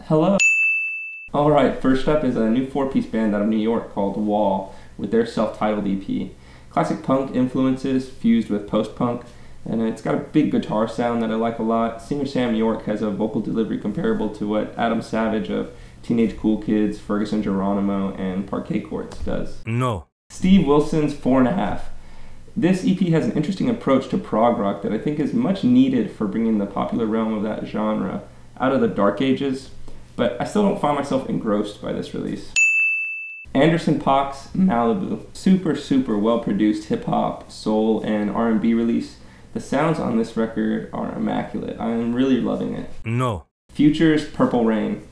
Hello. Alright, first up is a new four-piece band out of New York called Wall with their self-titled EP. Classic punk influences fused with post-punk, and it's got a big guitar sound that I like a lot. Singer Sam York has a vocal delivery comparable to what Adam Savage of Teenage Cool Kids, Ferguson Geronimo, and Parquet Courts does. No. Steve Wilson's 4.5. This EP has an interesting approach to prog rock that I think is much needed for bringing the popular realm of that genre out of the dark ages, but I still don't find myself engrossed by this release. Anderson .Paak's Malibu. Super well produced hip-hop, soul, and R&B release. The sounds on this record are immaculate. I am really loving it. No. Future's Purple Rain.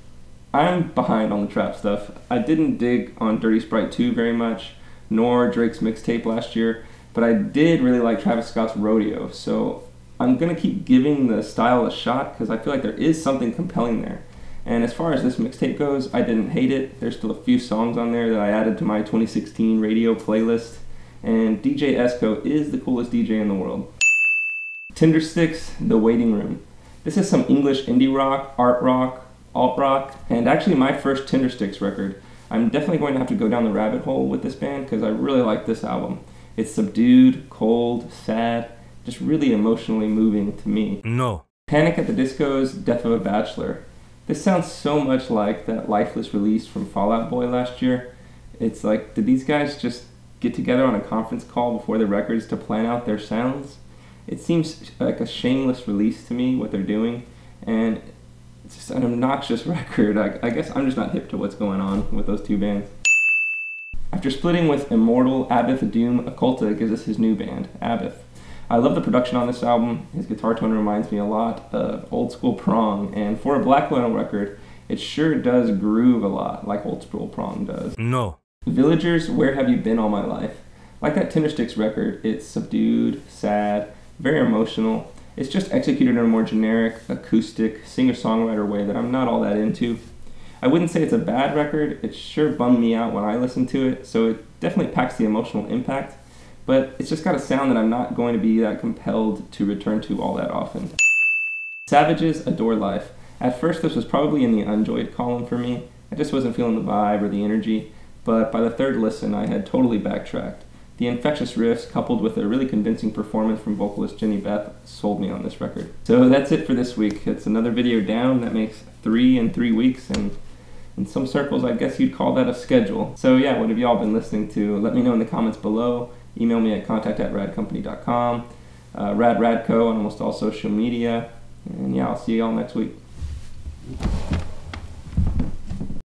I'm behind on the trap stuff. I didn't dig on Dirty Sprite 2 very much, nor Drake's mixtape last year, but I did really like Travis Scott's Rodeo, so I'm going to keep giving the style a shot because I feel like there is something compelling there. And as far as this mixtape goes, I didn't hate it. There's still a few songs on there that I added to my 2016 radio playlist, and DJ Esco is the coolest DJ in the world. Tindersticks, The Waiting Room. This is some English indie rock, art rock, alt rock, and actually my first Tindersticks record. I'm definitely going to have to go down the rabbit hole with this band because I really like this album. It's subdued, cold, sad, just really emotionally moving to me. No. Panic at the Disco's Death of a Bachelor. This sounds so much like that Lifeless release from Fall Out Boy last year. It's like, did these guys just get together on a conference call before the records to plan out their sounds? It seems like a shameless release to me, what they're doing, and it's just an obnoxious record. I guess I'm just not hip to what's going on with those two bands. After splitting with Immortal, Abbath Doom Occulta gives us his new band, Abbath. I love the production on this album. His guitar tone reminds me a lot of old school prong, and for a black metal record, it sure does groove a lot like old school prong does. No. Villagers, Where Have You Been All My Life? Like that Tindersticks record, it's subdued, sad, very emotional. It's just executed in a more generic, acoustic, singer-songwriter way that I'm not all that into. I wouldn't say it's a bad record. It sure bummed me out when I listened to it, so it definitely packs the emotional impact, but it's just got a sound that I'm not going to be that compelled to return to all that often. Savage's Adore Life. At first this was probably in the Unjoyed column for me. I just wasn't feeling the vibe or the energy, but by the third listen I had totally backtracked. The infectious riffs coupled with a really convincing performance from vocalist Jenny Beth sold me on this record. So that's it for this week. It's another video down. That makes 3 in 3 weeks, and in some circles I guess you'd call that a schedule. So yeah, what have y'all been listening to? Let me know in the comments below. Email me at contact@radcompany.com. Radco on almost all social media. And yeah, I'll see y'all next week.